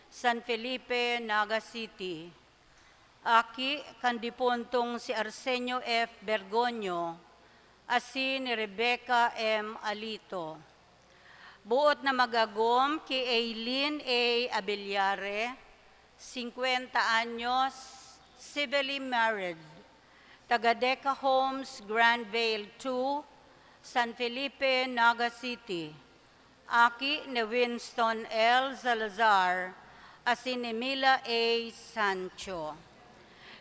San Felipe, Naga City. Aki kandipontong si Arsenio F. Bergonyo, asin ni Rebecca M. Alito. Buot na magagom ki Aileen A. Abellare, 50 anyos, civilly married, taga-Deca Homes, Grand Vale 2, San Felipe, Naga City. Aki ni Winston L. Salazar, asin ni Mila A. Sancho.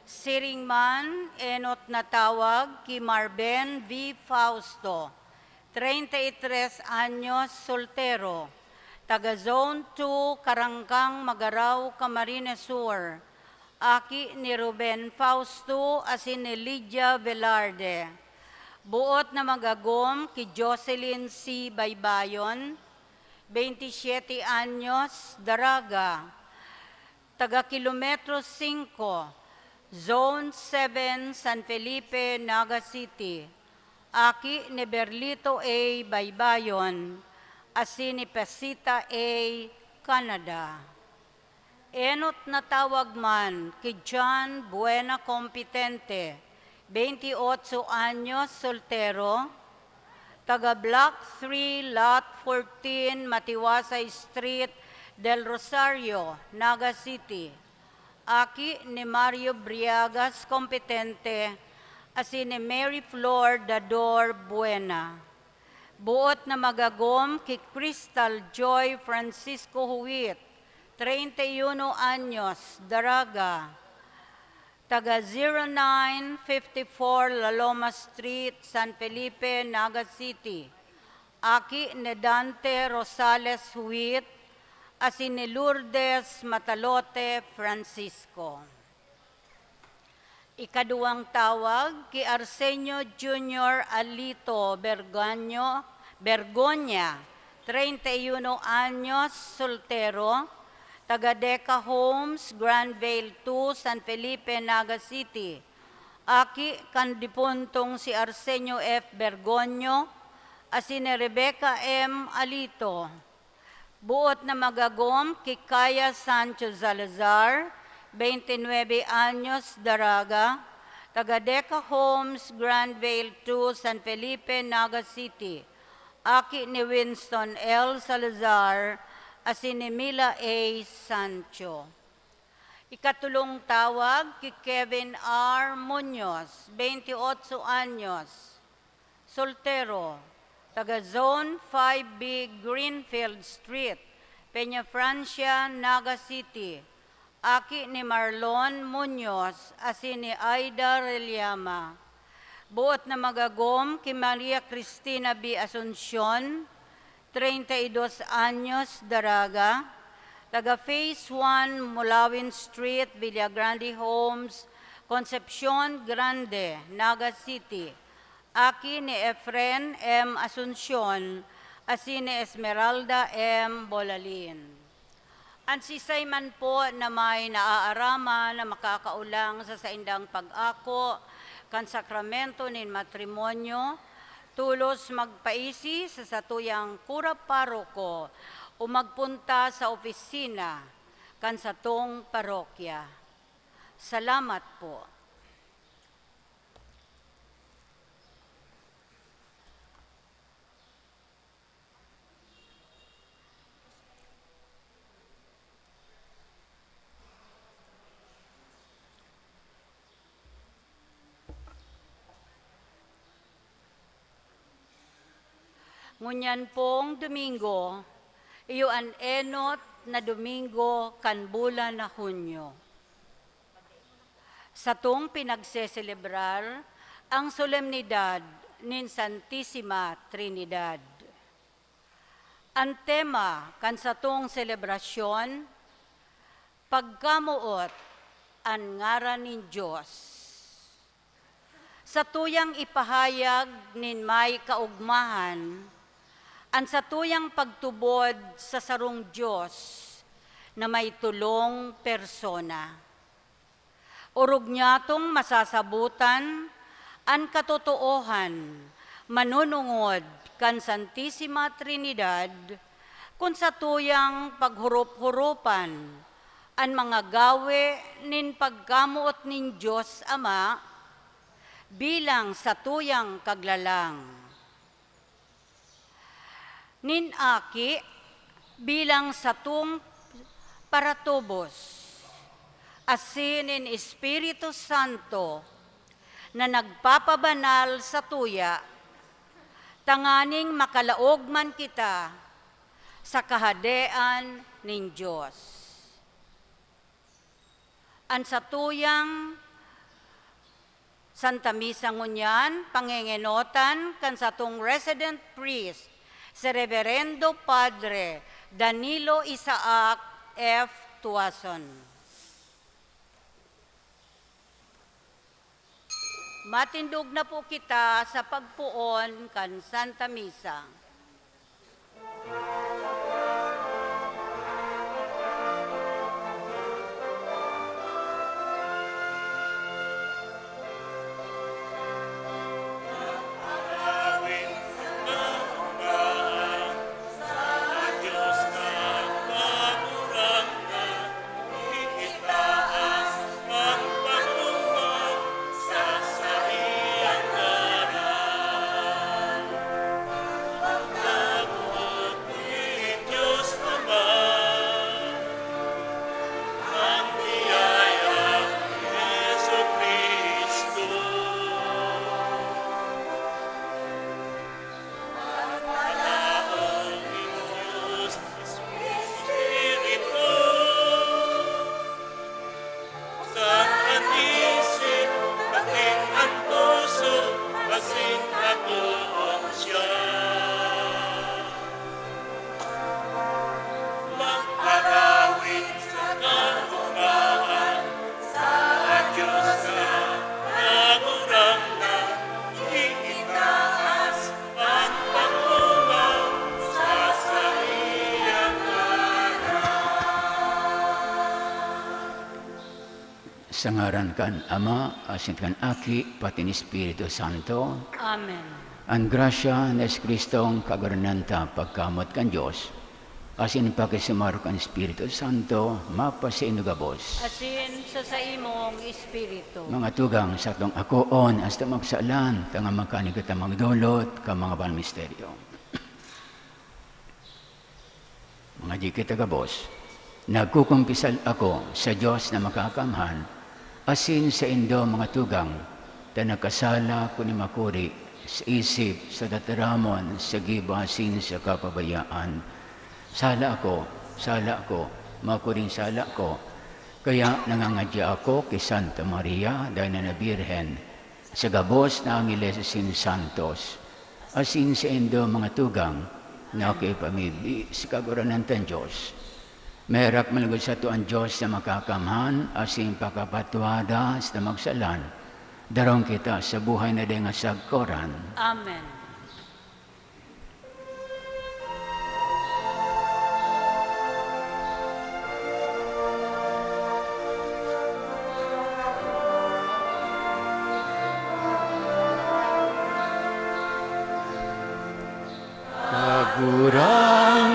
Siringman, enot na tawag ki Marben V. Fausto, 33 anyos, soltero, taga Zone 2, Karangkang, Magaraw, Camarines Sur. Aki ni Ruben Fausto, asin ni Lydia Velarde. Buot na magagom ki Jocelyn C. Baybayon, 27 anyos, Daraga, taga Kilometro 5, Zone 7, San Felipe, Naga City. Aki ni Berlito A. Baybayon, asin ni Pesita A. Canada. Enot na tawag man ki John Buena Competente, 28 anyos, soltero, taga Block 3, Lot 14, Matiwasay Street, Del Rosario, Naga City. Aki ni Mario Briagas Competente, asin ni Mary Flor Dador Buena. Buot na magagom ki Crystal Joy Francisco Huit, 31 anyos, Daraga, taga 0954 La Loma Street, San Felipe, Naga City. Aki ni Dante Rosales Huit, asin ni Lourdes Matalote Francisco. Ikaduwang tawag ki Arsenio Jr. Alito Bergonya, 31 anyos, soltero, taga Deca Homes, Grand Vale 2, San Felipe, Naga City. Aki kandipuntong si Arsenio F. Bergonyo, asin ni Rebecca M. Alito. Buot na magagom ki Kaya Sancho Salazar, 29 anyos, Daraga, taga Deca Homes, Grand Vale 2, San Felipe, Naga City. Aki ni Winston L. Salazar, asin ni Mila A. Sancho. Ikatulong tawag ki Kevin R. Munoz, 28 anyos, soltero, taga Zone 5B, Greenfield Street, Peña Francia, Naga City. Aki ni Marlon Munoz, asin ni Aida Reliama. Buot na magagom ki Maria Cristina B. Asuncion, 32 anyos, Daraga, taga Phase 1, Mulawin Street, Villagrande Homes, Concepcion Grande, Naga City. Aki ni Efren M. Asuncion, asin ni Esmeralda M. Bolalin. Ansisay man po na may naaarama na makakaulang sa saindang pag-ako, kan sakramento nin matrimonyo, tulos magpaisi sa satuyang kura paroko o magpunta sa opisina kan satong parokya. Salamat po. Ngunyan pong Domingo, iyo an enot na Domingo kan bulan na Hunyo. Sa tong pinagseselebrar ang solemnidad nin Santissima Trinidad. Ang tema kan sa tong selebrasyon, pagkamuot ang ngaran nin Diyos. Sa tuyang ipahayag nin may kaugmahan, ang sa tuyang pagtubod sa sarong Diyos na may tulong persona. Urog niya tong masasabutan ang katotoohan, manunungod kan Santissima Trinidad, kung sa tuyang paghurup-hurupan, ang mga gawe nin pagkamuot nin Diyos Ama bilang satuyang kaglalang. Nin aki bilang satung paratubos, asin nin Espiritu Santo na nagpapabanal sa tuya, tanganing makalaog man kita sa kahadean nin Diyos. Ang satuyang Santa Misa ngunyan, pangengenotan kan satong resident priest, si Reverendo Padre Danilo Isaac F. Tuason. Matindog na po kita sa pagpuon kan Santa Misa. Sa ngaran kan Ama, asin kan Aki, pati ni Espiritu Santo. Amen. Ang grasya na Kristong kagurnanta pagkamot kan Diyos, asin pakisumaro kan Espiritu Santo, mapasinugabos. Asin sa imong Espiritu. Mga tugang sa itong akoon, hasta magsalan, tanga makanig at magdulot, ka mga balmisteryo. Mga di kitagabos, nagkukumpisal ako sa Diyos na makakamhan, asin sa indo mga tugang, ta nakasala ko ni makuri sa isip, sa dataramon, sa gibasin, sa kapabayaan. Sala ako, makuring sala ko. Kaya nangangadya ako kay Santa Maria, dahil na Birhen, sa gabos na Angeles sin Santos, asin sa indo mga tugang, na kay pamibi sa kaguranan ng Diyos. Merak malagod sa to ang Diyos na makakamhan, asin pakapatwada sa magsalan. Darong kita sa buhay na denga sagkoran. Amen.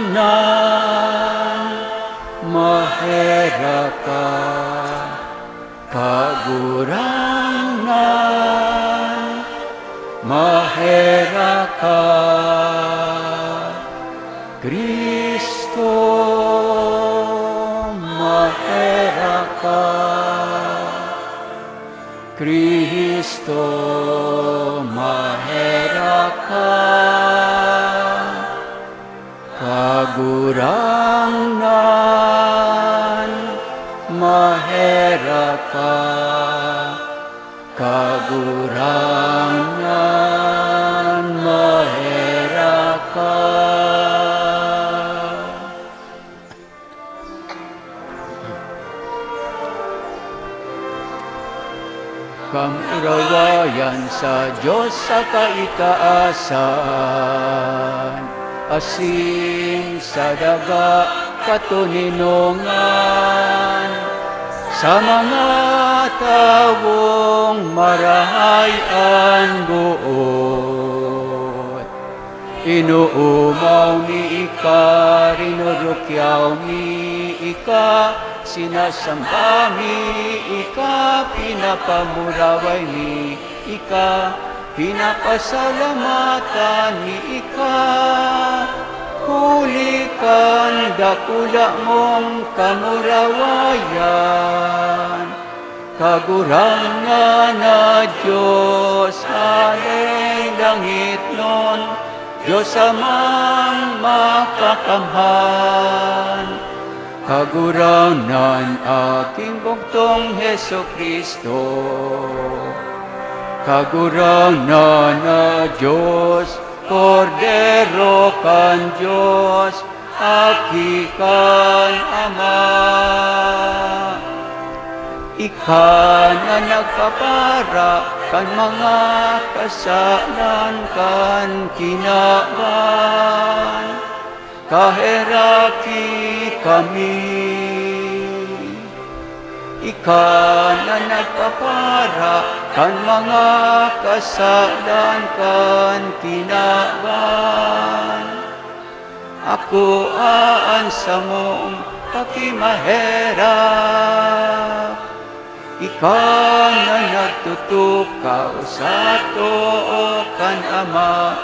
Kagurangan, mahera ka. Kagurangan, mahera ka. Kristo, mahera ka. Kristo, mahera ka. Kagurangan, mahera ka. Kagurangan, mahera ka. Kamurawayan sa Diyos sa kaitaasan, asin sa daga katuninongan, sa mga tawong marahayan buot. Inuumaw ni ika, rinurukyaw ni ika, sinasamba mi, ika pinapamuraway mi, ika pinapasalamatan mi, ika huli kan dakula mong kamurawayan. Kagurangan na Diyos, alay langit nun, Diyos amang makakamhan. Kagurangan aking bugtong Heso Kristo, kagurangan na Diyos, Kordero kan Diyos, akikan Ama. Ika na nagpapara kan mga kasalan kan kinaban, kaheraki kami. Ika na nagpapara kan mga kasalan kan kinaban, ako aansa mong pakimaherap. Ika na nagtutukaw sa too kan Ama,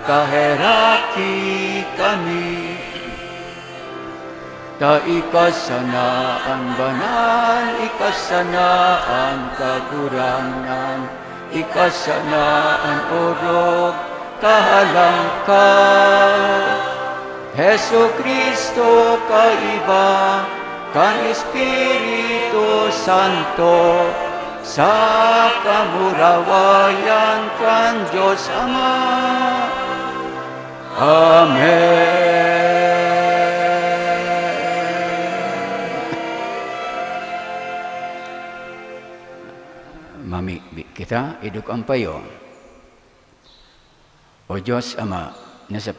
kaheraki kami. Ta ikasanaan banal, ikasanaan kagurangan, ikasanaan orog, kahalangkaw. Heso Kristo kaiba, kan Espiritu Santo, sa kamurawayan kan Diyos Ama. Amen. Mami kita iduk ang payo. O Diyos Ama, na sa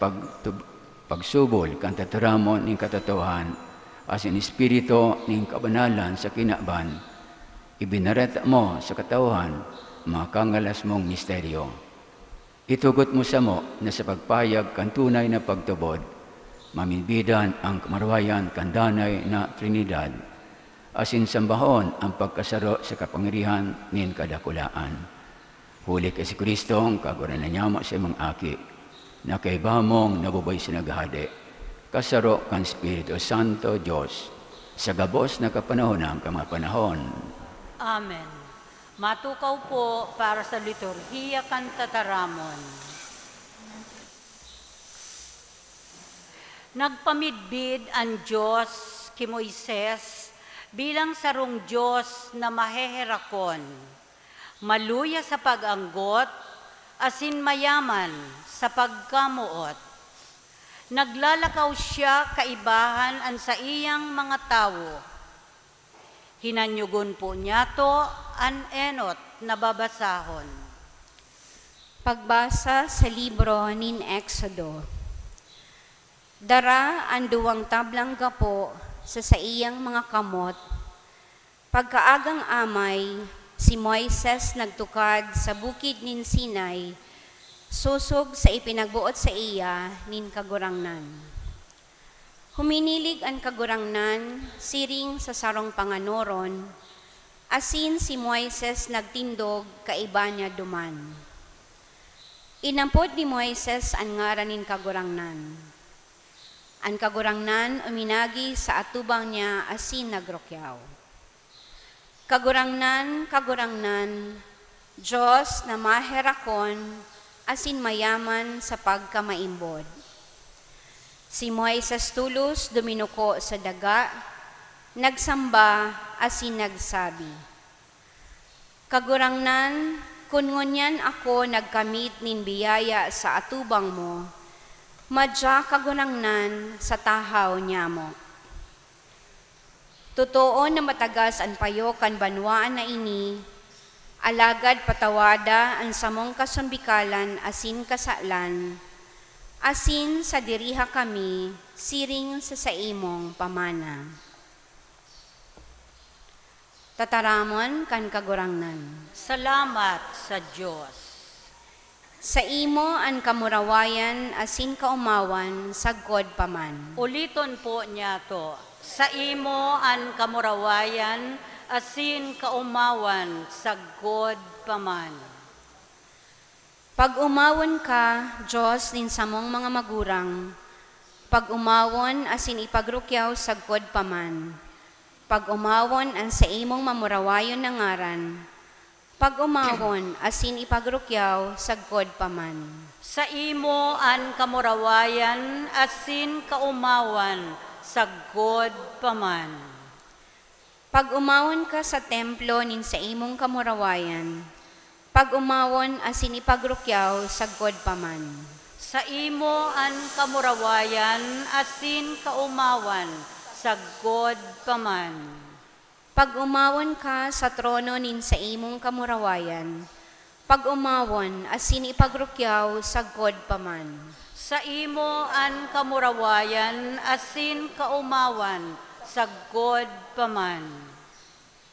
pagsubol kan tataramon ng katatuhan, asin Espiritu ng kabanalan sa kinaban, ibinareta mo sa katauhan, makangalas mong misteryo. Itugot mo sa mo na sa pagpayag kan tunay na pagtubod, maminbidan ang kamarwayan kan danay na Trinidad, asin sambahon ang pagkasaro sa kapangyarihan nin kadakulaan. Huli kay si Kristo ang kaguranan niya mo sa mga aki, na kay bamong nabubay sinaghade, kasaro kan Espiritu Santo Diyos, sa gabos na kapanahon ng kamapanahon. Amen. Matukaw po para sa liturhiya kan tataramon. Nagpamidbid ang Diyos ki Moises bilang sarong Diyos na maheherakon, maluya sa pag-anggot, asin mayaman sa pagkamuot. Naglalakaw siya kaibahan an sa iyang mga tawo. Hinanyugon po niya to an enot na babasahon. Pagbasa sa libro nin Exodo. Dara ang duwang tablang gapo sa iyang mga kamot. Pagkaagang amay, si Moises nagtukad sa bukid nin Sinai, susog sa ipinagbuot sa iya nin kagurangnan. Huminilig ang kagurangnan, siring sa sarong panganoron, asin si Moises nagtindog kaiba niya duman. Inampod ni Moises ang ngaran nin kagurangnan. Ang kagurangnan uminagi sa atubang niya asin nagrokyaw. Kagurangnan, kagurangnan, Diyos na maherakon, asin mayaman sa pagkamaimbod. Si Moises tulos duminuko sa daga, nagsamba asin nagsabi, Kagurangnan, kun ngunyan ako nagkamit nin biyaya sa atubang mo, madya kagurangnan sa tahaw niya mo. Totoo na matagas ang payo kan banwaan na ini, alagad patawada ang samong kasumbikalan asin kasalan, asin sa diriha kami, siring sa saimong pamana. Tataramon kan kagurangnan. Salamat sa Diyos. Sa imo an kamurawayan asin kaumawan sagkod paman. Uliton po niya to. Sa imo an kamurawayan, asin kaumawan, saggod paman. Pag umawon ka, Diyos nin samong mga magurang, pag umawon asin ipagrukyaw sagkod paman. Pag umawon an sa imong mamurawayon na ngaran, pag umawon asin ipagrukyaw sagkod paman. Sa imo an kamurawayan, asin kaumawan, saggod paman. Pag umawon ka sa templo nin sa imong kamurawayan, pag umawon asin ipagrukyaw sagkod paman. Sa imo an kamurawayan, asin kaumawan, saggod paman. Pag umawon ka sa trono nin sa imong kamurawayan, pag umawon asin ipagrukyaw sagkod paman. Sa imo an kamurawayan, asin kaumawan, saggod paman.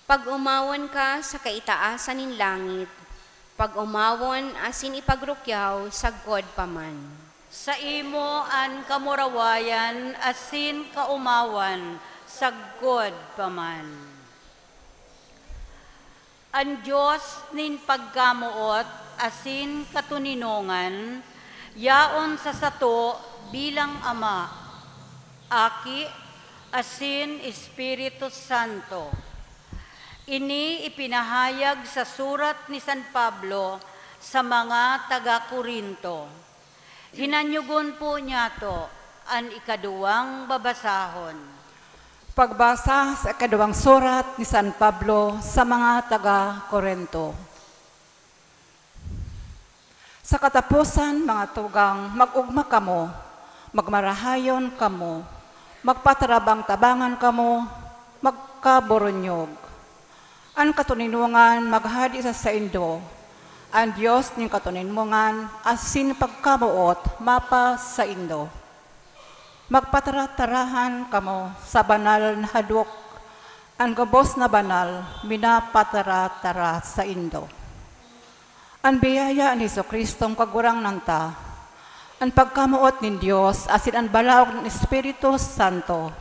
Pag umawon ka sa kaitaasan nin langit, pag umawon asin ipagrukyaw sagkod paman. Sa imo an kamurawayan, asin kaumawan, saggod paman. Ang Diyos nin pagkamuot, asin katuninongan, yaon sa sato bilang Ama, Aki, asin Espiritu Santo. Ini ipinahayag sa surat ni San Pablo sa mga taga-Korinto. Hinanyugon po niya to, ang ikaduwang babasahon. Pagbasa sa ikaduwang surat ni San Pablo sa mga taga-Korinto. Sa katapusan, mga tugang, mag-ugma kamo, magmarahayon kamo, magpatarabang-tabangan kamo, magkaboronyog. Ang katuninungan maghadi sa saindo, ang Diyos ning katuninungan asin pagkamuot mapa sa indo. Magpataratarahan kamo sa banal na hadok, ang gabos na banal, minapataratara sa indo. Ang biyaya ni Jesucristong kagurang nanta, ang pagkamuot ni Diyos, asin ang balaog ng Espiritu Santo,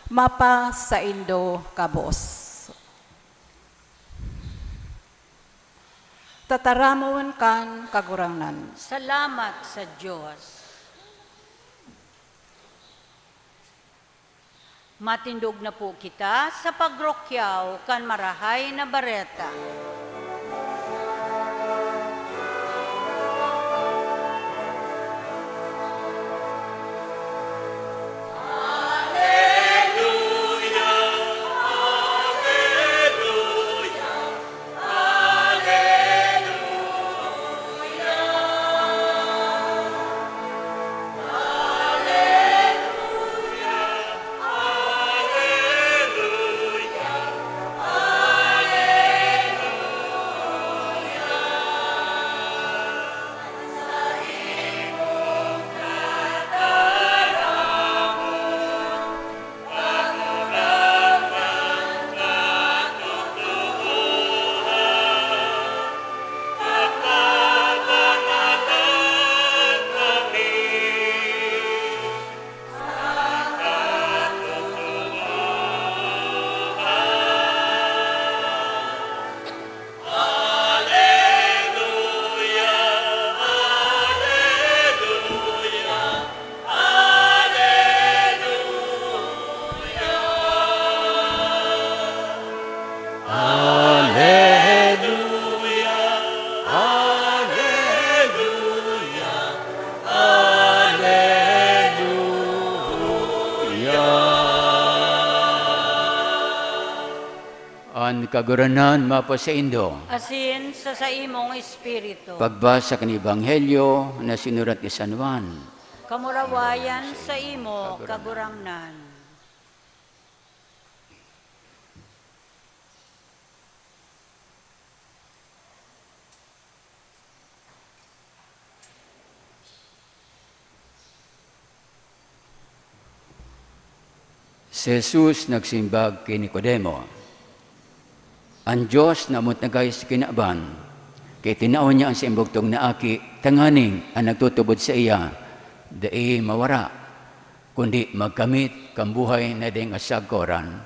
mapa sa indo kabos. Tataramon kan kagurangnan. Salamat sa Diyos. Matindog na po kita sa pagrokyaw kan marahay na bareta. An kaguranan mapa sa indo. Asin sa imong espiritu. Pagbasa kan Ebanghelyo na sinurat ni San Juan. Kamurawayan sa imo kagurangnan. Si Jesus nagsimbag kay Nicodemo. Ang Diyos namot na guys kinaban, Kay tinaon niya ang simbugtong na aki, tanganing ang nagtutubod sa iya, dai mawara, kundi magkamit kambuhay na ding asagkoran.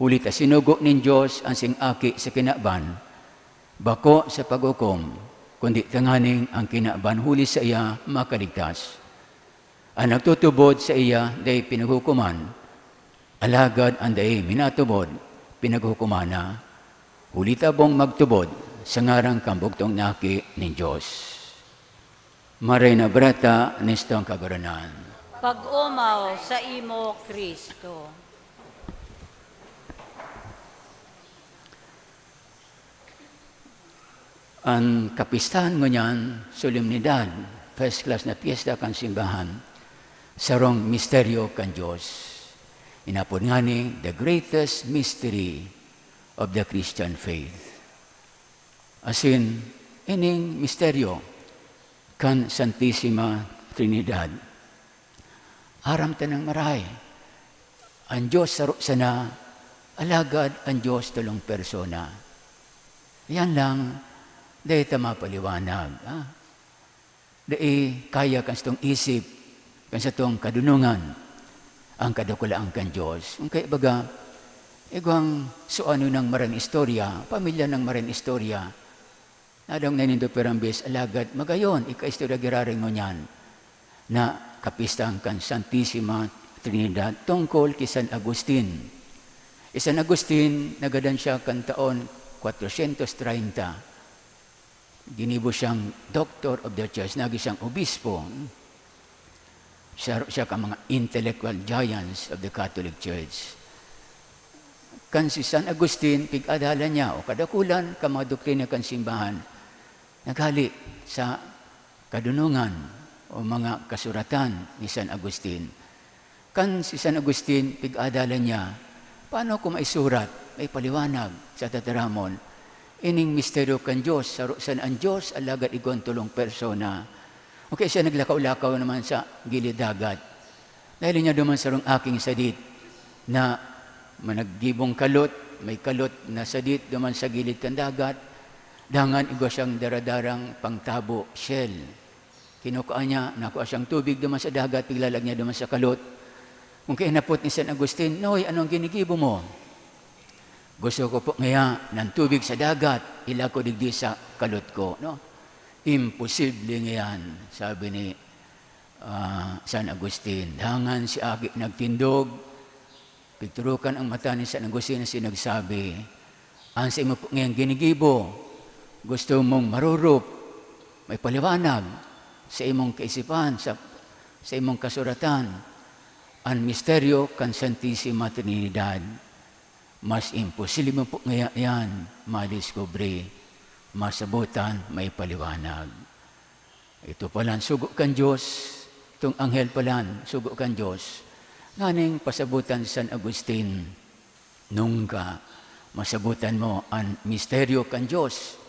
Ulit sinugo nin Diyos ang sing aki sa kinaban, bako sa paghukom, kundi tanganing ang kinaban huli sa iya makaligtas. Ang nagtutubod sa iya dai pinaghukuman, alagad ang dai minatubod, pinaghukumana. Huli tabong magtubod sa ngarang kambugtong naki ni Diyos. Maray na brata nistong kaguranan. Pag-umaw sa imo, Kristo. Ang kapistahan mo niyan, solemnidad, first class na piyesta kan simbahan, sarong misteryo kan Diyos. Inapod nga ni, the greatest mystery of the Christian faith. As in, ining misteryo kan Santissima Trinidad. Aram tanang maray. Ang Diyos saro sana, alagad ang Diyos tulong persona. Yan lang, dahil mapaliwanag. Dahil kaya kan sa itong isip, kan sa itong kadunungan, ang kadakulaan kan Diyos. Kaya baga, igwang suano ng maran istorya, pamilya ng maran istorya, nadang nanindo perambis, alagad, magayon, ika-istorya giraring mo niyan, na kapistang kan Santissima Trinidad, tungkol kay San Agustin. San Agustin, nagadan siya kan taon 430. Ginibo siyang Doctor of the Church, nagi siyang obispo. Siya ka mga intellectual giants of the Catholic Church. Kan si San Agustin, pig-adala niya, o kadakulan, ka mga doktrina kan simbahan, naghali sa kadunungan o mga kasuratan ni San Agustin. Kan si San Agustin, pig-adala niya, paano ko maisurat, may paliwanag sa tataramon, ining misteryo kan Diyos, sarusan ang Diyos, alagad igon tulong persona. Okay, siya naglakaw-lakaw naman sa gilid dagat. Dahil niya duman sarong aking sadit na managgibong kalot, may kalot na sadit duman sa gilid kan dagat, dangan igo siyang daradarang pangtabo, shell. Kinukaan niya, nakuha siyang tubig duman sa dagat, piglalag niya duman sa kalot. Kung kainapot ni San Agustin, Noy, anong ginigibo mo? Gusto ko po ngaya ng tubig sa dagat, ila ko digdi sa kalot ko. No? Imposible ngayon, sabi ni San Agustin. Dangan si Aki nagtindog, piturukan ang mata ni San Agustin na sinagsabi, ang sa imo po ngayon ginigibo, gusto mong marurup, may paliwanag sa imong kaisipan, sa imong kasuratan, ang misteryo kan Santissima Trinidad. Mas imposible mo po ngayon madiskubre, masabutan, may paliwanag. Ito palan, sugo kan Diyos, itong anghel palan, sugo kan Diyos. Nganing pasabutan San Agustin, nung ka masabutan mo ang misteryo kan Diyos.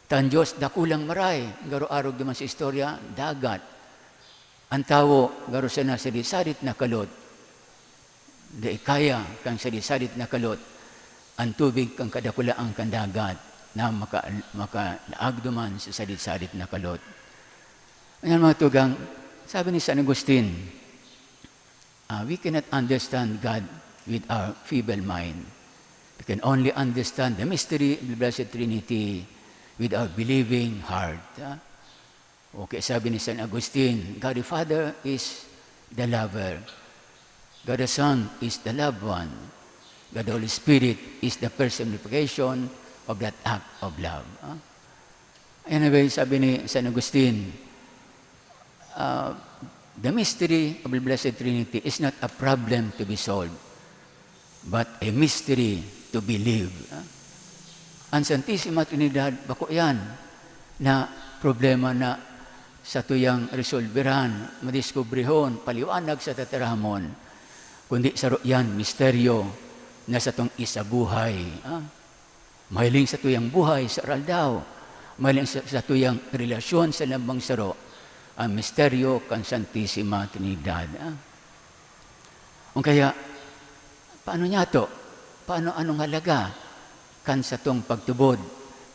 Tan Diyos, dakulang maray, garo-arog naman sa istorya, dagat. Ang tao, garo sana sa disarit na kalot, di kaya kang sadisadit na kalot, ang tubig kang kadakulaang kang dagat na makalaagduman sa sadit-sadit na kalot. Ayan mga tugang, sabi ni San Agustin, we cannot understand God with our feeble mind. We can only understand the mystery of the Blessed Trinity with our believing heart. Okay, sabi ni San Agustin, God the Father is the lover. God the Son is the loved one. God the Holy Spirit is the personification of that act of love. Anyway, sabi ni San Agustin, the mystery of the Blessed Trinity is not a problem to be solved, but a mystery to be lived. Ang Santissima Trinidad, bako yan, na problema na sa tuyang resolveran, madiskubrihon, paliwanag sa tataramon, kundi saro yan, misteryo na sa tong isabuhay. Mahiling sa tuyang buhay sa araldaw, mahiling sa tuyang relasyon sa lambang saro, ang misteryo kan Santissima Trinidad. Kaya, paano niya to? Paano anong halaga kan sa tong pagtubod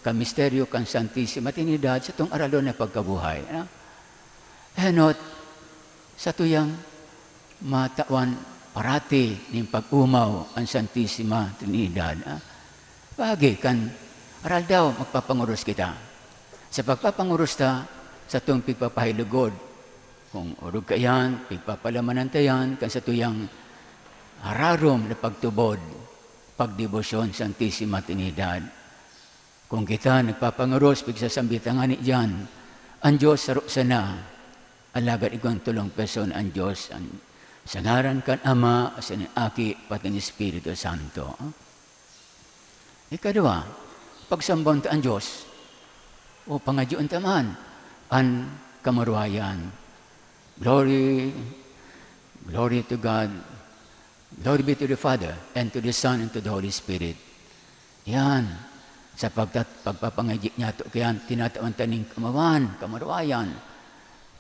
ka misteryo kan Santisima Trinidad sa itong aralon na pagkabuhay. Henot, sa tuyang matawan parati ng pag-umaw ang Santisima Trinidad. Bagay kan aral daw magpapanguros kita. Sa pagpapanguros ta, sa itong pigpapahilugod, kung urog kayan, pigpapalamanan tayan, kan sa tuyang hararom na pagtubod, pagdebosyon sa Santisima Trinidad. Kung kita nagpapanguros, pigsasambitangan diyan, ang Diyos saro sana, alagad ikong tulong person ang Diyos, sa ngaran kan Ama, sa Aki, pati ni Espiritu Santo. Ikadua, pagsambon ta ang Diyos, o pangadyoon taman, ang kamarwayan. Glory to God, glory be to the Father, and to the Son, and to the Holy Spirit. Yan, sa pagpapangadyo niya to, kaya tinatawan taning kamarwayan,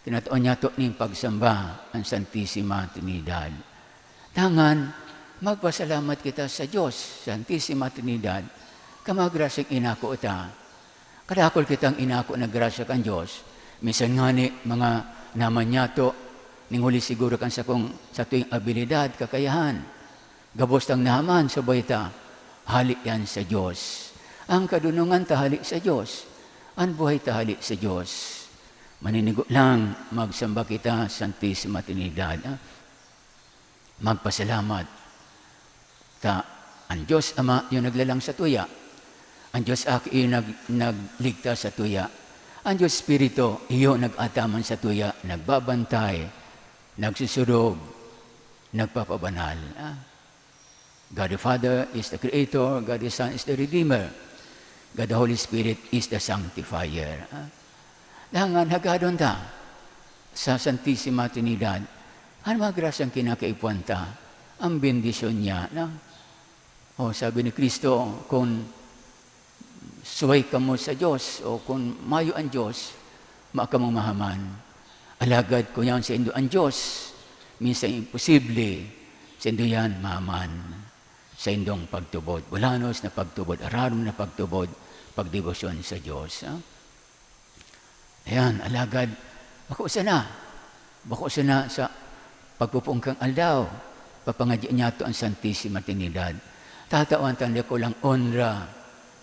tinataon niya to ning pagsamba ang Santisima Trinidad. Tangan, magpasalamat kita sa Diyos, Santisima Trinidad, kamagrasyang inako ta. Kadakol kitang inako na grasya kan Diyos. Minsan nga ni mga naman niya to, ninghuli siguro kan sa tuwing abilidad, kakayahan. Gabos tang naman sa bayta, halik yan sa Diyos. Ang kadunungan tahalik sa Diyos, ang buhay tahalik sa Diyos. Maninigo lang, magsamba kita, Santisima Trinidad. Magpasalamat. Ang Diyos Ama yung naglalang sa tuya. Ang Diyos Aki yung nagligtas sa tuya. Ang Diyos Espiritu, iyo nag-ataman sa tuya, nagbabantay, nagsusurog, nagpapabanal. God the Father is the Creator, God the Son is the Redeemer, God the Holy Spirit is the Sanctifier. Dangan hagadon ta sa Santisima Trinidad, ang mga grasyang kinakaipuan ta, ang bendisyon niya. O sabi ni Kristo, kung suway ka mo sa Diyos, o kung mayo ang Diyos, makamong mahaman. Alagad ko yan sa indo ang Diyos, minsan imposible, sa indo yan mahaman. Sa indong pagtubod, bulanos na pagtubod, ararom na pagtubod, pagdebosyon sa Diyos. Ayan, alagad, bako sana sa pagpupungkang aldaw, papangadya niya to ang Santisima Trinidad. Tatawan tanda ko lang onra,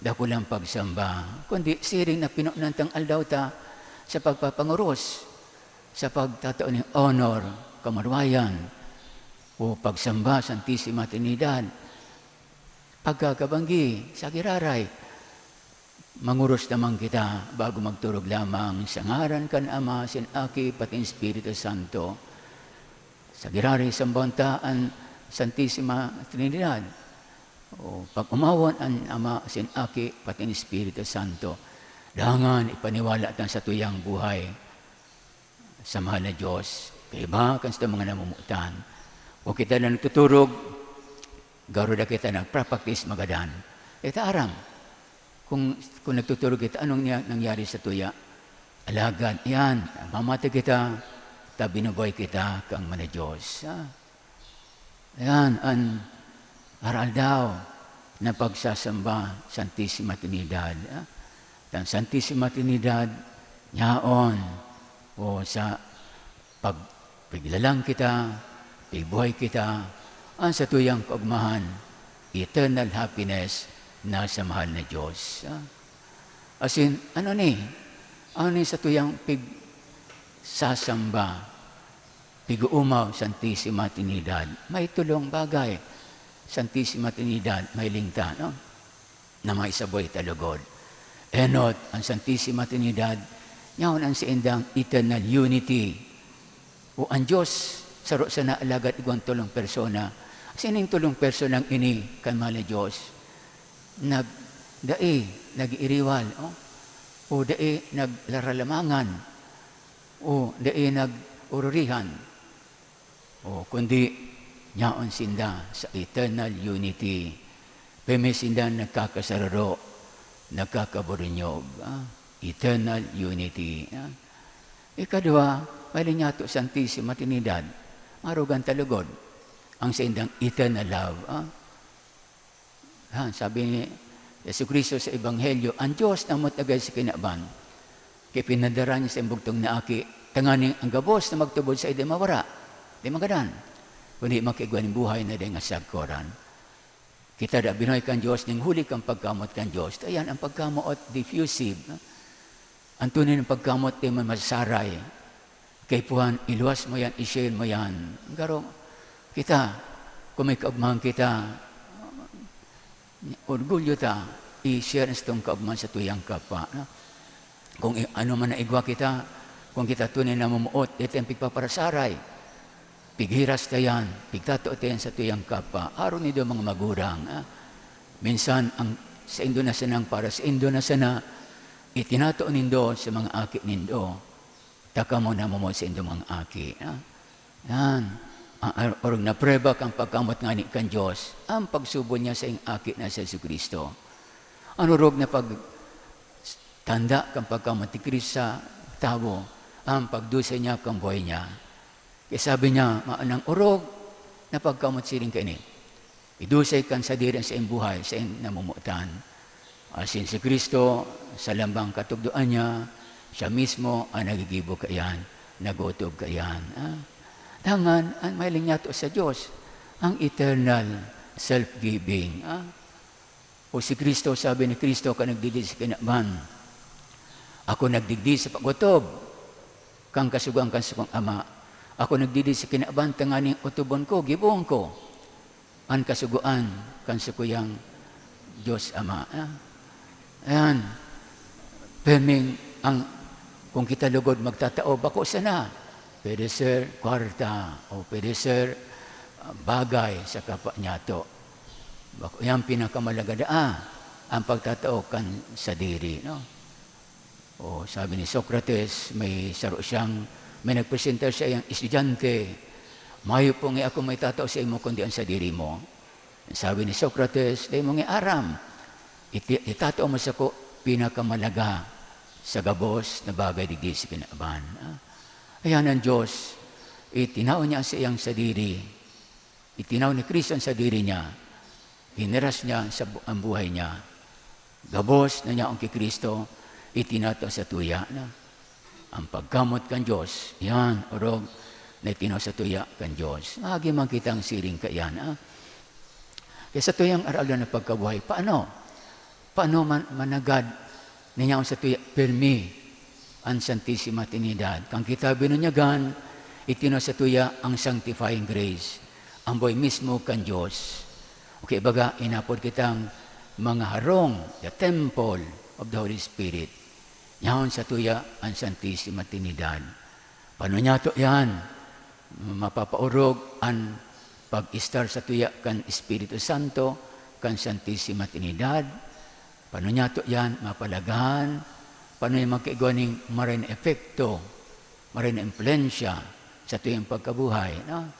dako lang pagsamba, kundi siring na pinunantang aldaw ta sa pagpapanguros, sa pagtataon ng honor, kamarwayan, o pagsamba, Santisima Trinidad, pagkakabanggi, sa giraray, manguros naman kita bago magturog lamang sa ngaran kan Ama, sin Aki, pati Espiritu Santo. Sa giraray, sambonta ang Santisima Trinidad, o pag umawon ang Ama, sin Aki, pati ang Espiritu Santo, dangan ipaniwala tan sa tuyang buhay sa mahal na Diyos. Kaya ba, kan sa mga namumutan, o kita na nagtuturog, garuda kita nagprapaktis magadan. Ito aram, kung nagtuturog kita, anong nangyari sa tuya? Alagad, yan, mamata kita, binubuhay kita kang mana Diyos. Yan, ang aral daw na pagsasamba, Santisima Trinidad. Ang Santisima Trinidad, yaon, o sa pagpiglalang kita, pigbuhay kita, ang sa tuyang kaugmahan, eternal happiness na sa mahal na Diyos. Asin, ano ni sa tuyang sasamba, pig-uumaw, Santisima Trinidad, may tulong bagay. Santisima Trinidad, may lingta, no? Na may saboy talugod. Enot, ang Santisima Trinidad, yaon ang siindang eternal unity. O ang Diyos, saro sa naalagad igong tulong persona. Sining tulong personang ini, kan mahal na Diyos, nag-iiriwal, o dae naglaralamangan, o dae nag-ururihan, o kundi nyaon sinda sa eternal unity. Peme sinda nagkakasararo, nagkakaburunyog. Eternal unity. Ikadua, pwede niya ito Santisima Trinidad, marugan talugod, ang sindang eternal love. Sabi ni Yesu Kristo sa Ebanghelyo, ang Diyos na matagay sa kinaban. Kaya pinadara niya sa imbugtong na aki, tanganing ang gabos na magtubod sa ide mawara. Di magadan. Kundi makigwan buhay na din nga sagkoran. Kita da binoy kan Diyos, ning huli kang pagkamot kan Diyos. Ayan, ang pagkamot diffusive. Ang tunay ng pagkamot di man masaray. Kay puhan, iluwas mo yan, i-share mo yan. Garo, kita, kung may kaugmahan kita, orgulyo ta, i-share sa itong kaugmahan sa tuyang kapwa. No? Kung ano man na igwa kita, kung kita tunay na mumuot, ito yung pigpaparasaray. Pighiras tayan, pigtatuot tayan sa tuyang kapwa. Aron nido mga magurang. Minsan, sa Indo na sanang para sa Indo na sana, itinatuon nindo sa mga aki nindo. Taka mo na mo sa Indo mga aki. Yan. Orong napreba kang pagkamot nga ni kan Diyos, ang pagsubo niya sa iyong aki na sa Yesu Kristo. Ano rog na pagtanda kang pagkamot ni Kristo sa tabo, ang pagdusa niya kang buhay niya. Kaya sabi niya, maanang urog na pagkamot siling ka ini. Idusay kan sa dirin sa iyong buhay, sa iyong namumutan. Asin si Kristo, sa lambang katugduan niya, siya mismo ang nagigibo kayan, nagutob kayan. Dangan, ang mailing niya to sa Diyos, ang eternal self-giving. O si Kristo, sabi ni Kristo, ka nagdigdi sa kinaban. Ako nagdigdi sa paggutob, kang kasugang kan sa kong ama. Ako nagdigdi sa kinaban, tanganing utubon ko, gibuong ko. Ang kasuguan, kan sa kuyang Diyos Ama. Ayan. Peming, kung kita lugod magtatao, bako sana. Pwede sir, kwarta, o pwede sir, bagay sa kapwa niya to. Bako yan pinakamalagada, ang pagtatao kan sa diri. No? O sabi ni Socrates, may nagpresenta siya yung estudyante, mayo po nga ako may tatao sa imo kundi ang sa diri mo. Sabi ni Socrates, dahil mo nga aram, itatao mo sa ko pinakamalaga sa gabos na bagay digdi sa kinaban. Ayan ang Diyos, itinaw niya sa iyang sadiri, itinaw ni Kristo ang sadiri niya, hiniras niya ang buhay niya, gabos na niya ang kay Kristo, itinato sa tuya na. Ang pagkamot kan Diyos, yan, orog, na itinaw sa tuya kan Diyos. Agi man kitang siring ka yan. Kaya sa tuyang aralan na pagkabuhay, paano managad niya sa tuya, permi, ang Santissima Trinidad. Kang kita binunyagan, itinaw sa tuya ang sanctifying grace, ang boy mismo kan Diyos. Okay, baga, inapod kitang mga harong, the temple of the Holy Spirit. Yaon sa tuya ang Santissima Trinidad. Paano niya to yan? Mapapaurog ang pag-istar sa tuya kan Espiritu Santo, kan Santissima Trinidad. Paano niya to yan? Mapalagahan. Paano yung magkaigwaning marin epekto, marin influensya sa tuyang pagkabuhay. No?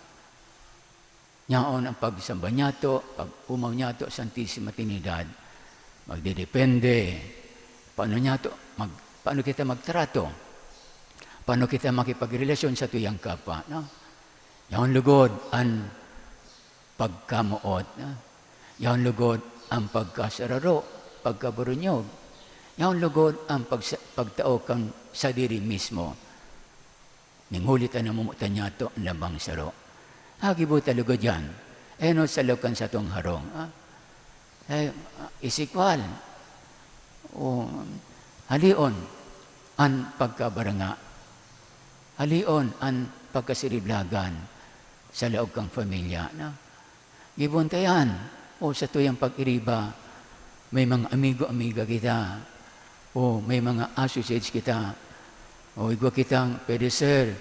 Yaon ang pagsamba niya to, pag-umaw niya to, Santissima Trinidad. Magdidepende. Paano kita magtrato? Paano kita makipagrelasyon sa tuyang kapwa? No? Yaon lugod ang pagkamuot. No? Yaon lugod ang pagkasararo, pagkaburunyog. Yaon lugod ang pagtao kang sa diri mismo. Ningulit ang namumutan niya to ang lambang saro. Hagibuta lugod yan. Eno sa lukan sa tong harong. Isikwal. O halion ang pagkabaranga. Halion ang pagkasiriblagan sa laog kang pamilya. No? Gibuntayan. O sa tuyang pag-iriba, may mga amigo-amiga kita. O may mga associates kita. O igwa kitang pedeser.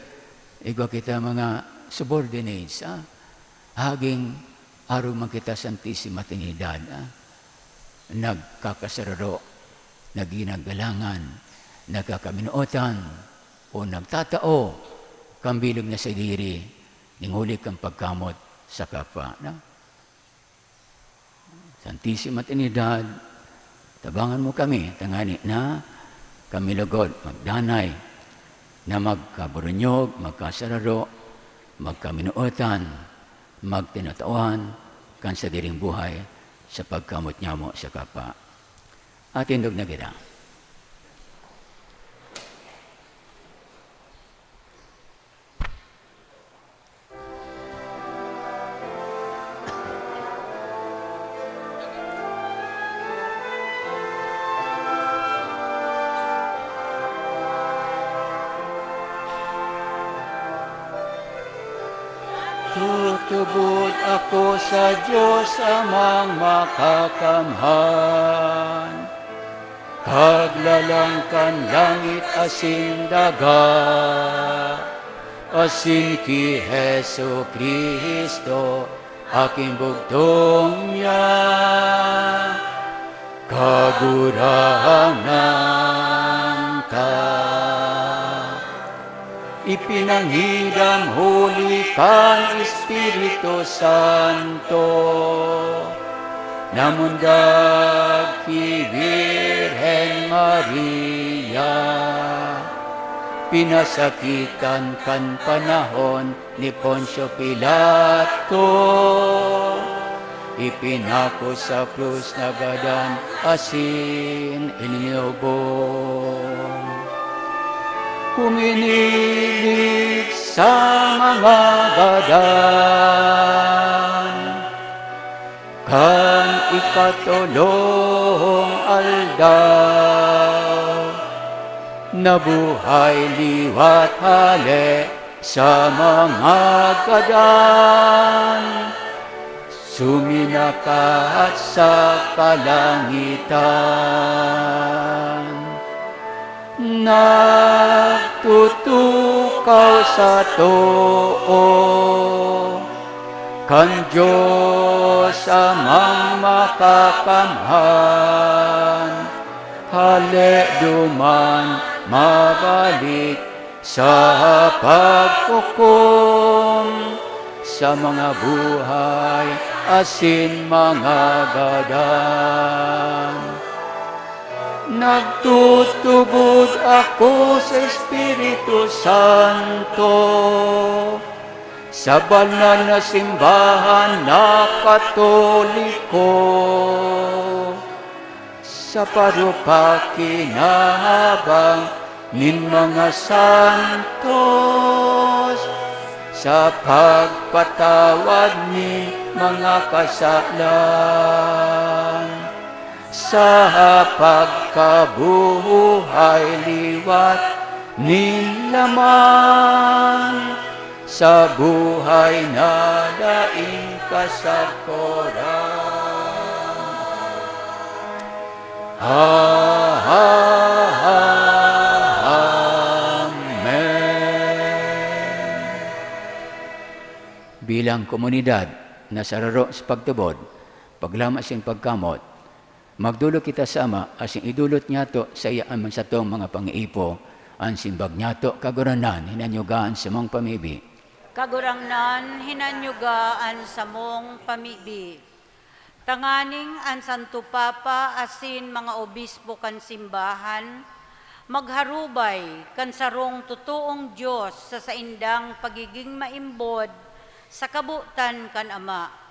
Igwa kita mga subordinates. Haging aruman kita Santissima Trinidad. Nagkakasararo, naginagalangan, nagkakaminuotan, o nagtatao, kambilog na sa diri, ninghuli kang pagkamot sa kapwa. No? Santissima Trinidad, tabangan mo kami, tangani na kami lugod, magdanay, na magkaburunyog, magkasararo, magkaminuotan, magtinatauhan, kan sa diring buhay, sa pagkamot niya mo sa kapwa. At indog na kita. Tutubod ako sa Diyos amang makakamhan. Kaglalangkan langit asin daga, asin ki Hesu Kristo, aking bugtong niya. Kagurangan ta. Ipinangidang huli kan Espiritu Santo, namundag ki Birhen Maria, pinasakitan kan panahon ni Poncio Pilato, ipinako sa krus na gadan asin inilubong. Kuminilig sa mga badan, kan ikatulong aldaw, nabuhay liwat hali sa mga gadan, suminakat sa kalangitan. Nagtutukaw sa too, kan Diyos amang makakamhan, hali duman mabalik sa paghukom sa mga buhay asin mga gadan. Nagtutubod ako sa Espiritu Santo, sa banal na simbahan na Katoliko, sa parupakinabang nin mga santos, sa pagpatawad ni mga kasalan, sa pagkabuhay liwat ni laman, sa buhay na daing kasagkoran. Amen. Bilang komunidad na sararo sa pagtubod, paglama sing pagkamot, magdulot kita sa Ama, asing idulot niya to sa iyaman sa tong mga pangiipo, ang simbag niya to kaguranan, hinanyugaan sa mong pamibi. Kagurangnan, hinanyugaan sa mong pamibi. Tanganing ang Santo Papa, asin mga obispo kan simbahan, magharubay kan sarong totoong Diyos sa saindang pagiging maimbod sa kabutan kan Ama.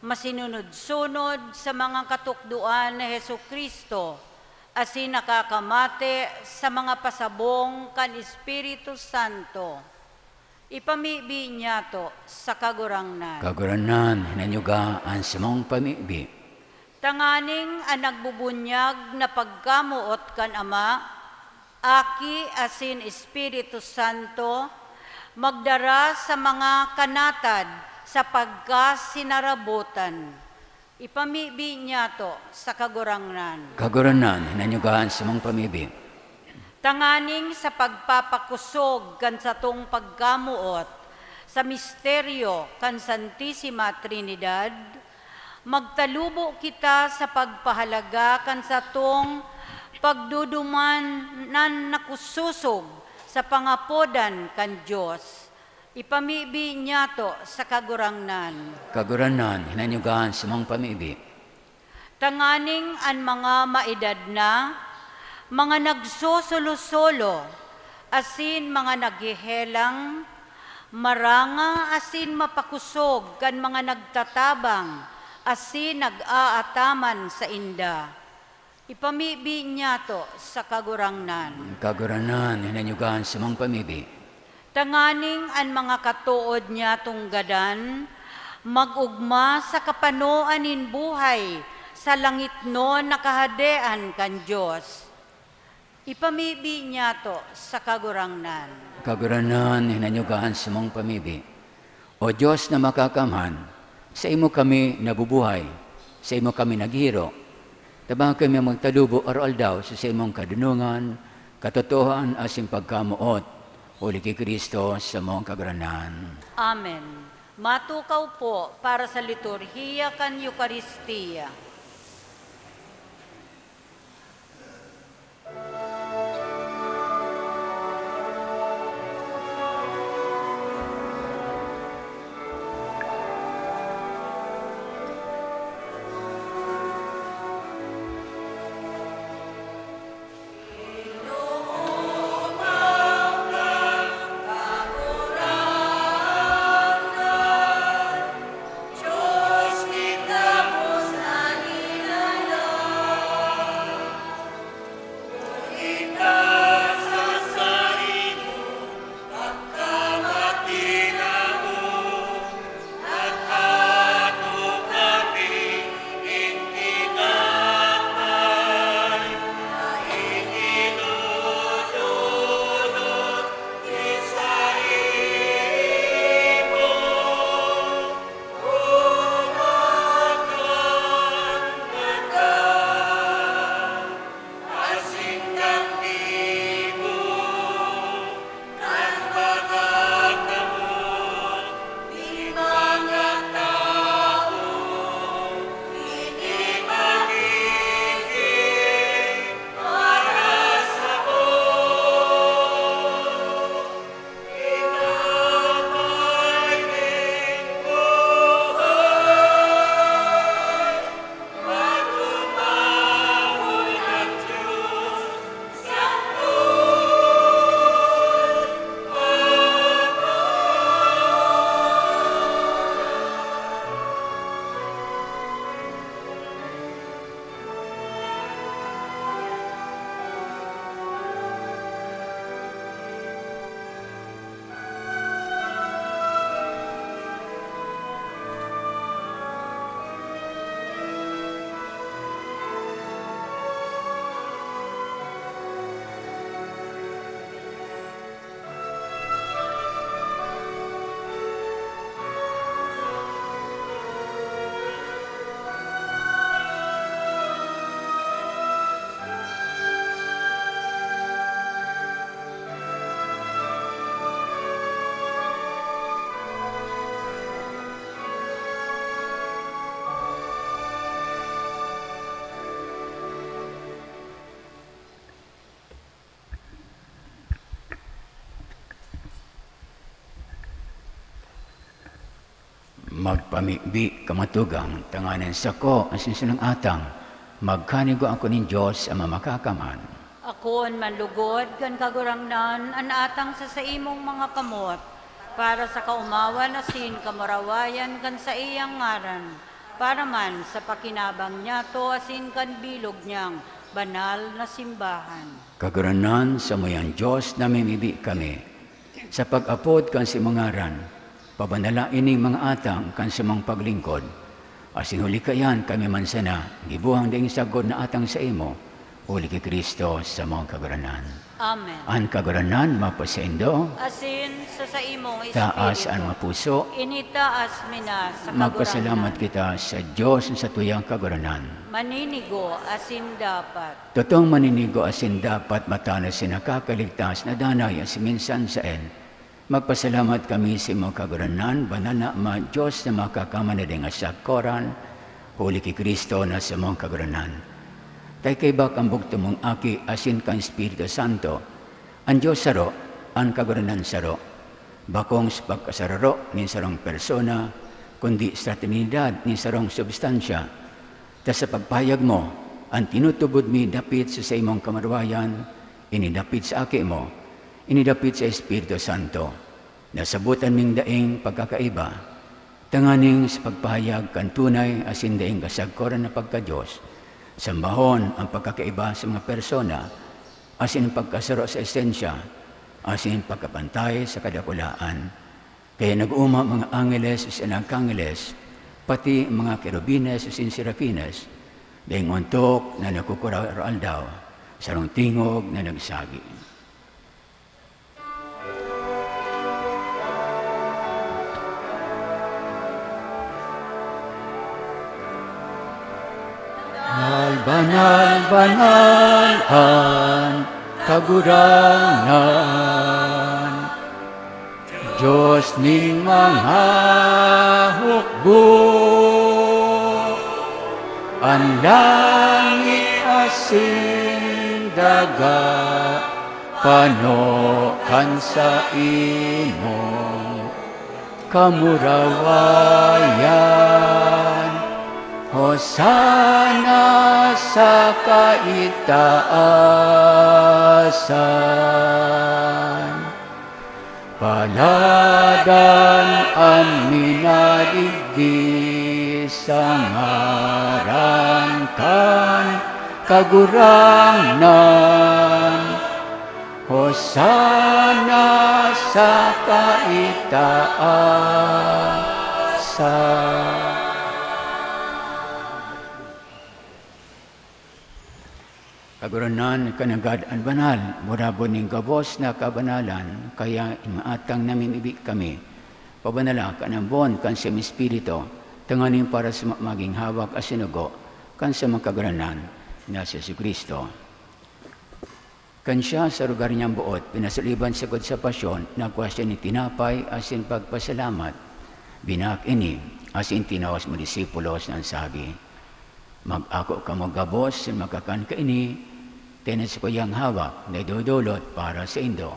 Masinunod-sunod sa mga katukduan ni Hesu Kristo, asin nakakamate sa mga pasabong kan Espiritu Santo. Ipamibi niya to sa kagurangnan. Kaguranan, hinanyugaan sa mong pamibi. Tanganing ang nagbubunyag na pagkamuot kan Ama, Aki asin Espiritu Santo, magdara sa mga kanatad sa pagkasinarabutan. Ipamibi niya to sa kagurangnan. Kaguranan, hinanyugaan sa mong pamibi. Tanganing sa pagpapakusog kan sa tong pagkamuot sa misteryo kan Santissima Trinidad, magtalubo kita sa pagpahalaga kan sa tong pagduduman nan nakususog sa pangapodan kan Diyos. Ipamibi niya to sa kagurangnan. Kaguranan, hinanyugaan sa mong pamibi. Tanganing ang mga maedad na, mga nagsusolo-solo, asin mga naghihelang, maranga asin mapakusog kan mga nagtatabang, asin nag-aataman sa inda. Ipamibi niya to sa kagurangnan. Kaguranan, hinanyugan sa mong pamibi. Tanganing ang mga katuod niya tunggadan, magugma sa kapanoanin buhay, sa langit no nakahadean kan Diyos. Ipamibi niya to sa kagurangnan. Kaguranan, hinanyugan sa mong pamibi. O Diyos na makakamhan, sa imo kami nabubuhay, sa imo kami naghiro. Tabang kami magtalubo aral daw sa imong kadunungan, katotohan asim pagkamuot, uli kay Kristo sa mong kaguranan. Amen. Matukaw po para sa liturhiya kan Eucharistia. Magpamibi kamatugang, tanganan sa ko, ang sinsunang atang, magkanigo ako ng Diyos ang mamakakaman. Akon manlugod kan kagurangnan an atang sa imong mga kamot, para sa kaumawan asin kamarawayan kan sa iyang ngaran, para man sa pakinabang niya to asin kan bilog niyang banal na simbahan. Kaguranan sa moyan Diyos na mimibi kami, sa pag-apod kan si mangaran, pabanalain ng mga atang kan sa mga paglingkod, asin huli kayan kami man sana, gibuhang ding sagod na atang sa imo, uli kay Kristo sa mga kaguranan. Amen. Ang kaguranan mapasaindo, Asin sa imong espiritu, taas ang mapuso, initaas mina sa magpasalamat kagurangnan. kita sa Diyos sa tuyang kaguranan. Maninigo asin dapat. Totoong maninigo asin dapat matanas si nakakaligtas na danay as minsan saen. Magpasalamat kami sa mga kaguranan, banal na ma Diyos na makakamanading asagkoran, huli kay Kristo na sa mga kaguranan. Tay kay ba kang bugto mong aki asin kang Espiritu Santo, ang Diyos saro, ang kaguranan saro, bakong sa pagkasararo ni sarong persona, kundi sa Trinidad ni sarong substansya. Ta sa pagpayag mo, ang tinutubod mi dapit sa imong kamarwayan, inidapit sa aki mo, inidapit sa Espiritu Santo, nasabutan ming daing pagkakaiba, tanganing sa pagpahayag kan tunay asin daing kasagkoran na pagka-Diyos, Sambahon ang pagkakaiba sa mga persona, asin ang pagkasaro sa esensya, asin ang pagkapantay sa kadakulaan. Kaya nag-uma mga angeles sa nagkangeles, pati mga kerubines sa serafines, dahil untok na nakukuraral daw, sarong tingog na nagsagi. Banal, banal, an kagurangan, Diyos ning mga hukbo, ang langit asin daga, panokan sa imong kamurawayan. Hosana sa kaitaasan, paladan ang minaligdi sa ngaran kan kagurangan. Hosana sa kaitaasan. Kaguranan kanagad ang banal, murabo ning gabos na kabanalan, kaya imaatang namimibig kami. Pabanala ka ng bon kan sa Espiritu, tanganin para sa maging hawak at sinugo, kan sa mga kaguranan na si Kristo. Kan siya sa lugar niyang buot, pinasaliban sagod sa pasyon, nagwa siya ni tinapay asin pagpasalamat. Binak ini, asin tinawas mo disipulos ng sabi, mag-ako ka magabos, makakan ka ini, tenes ko yang hawak na idudulot para sa Indo.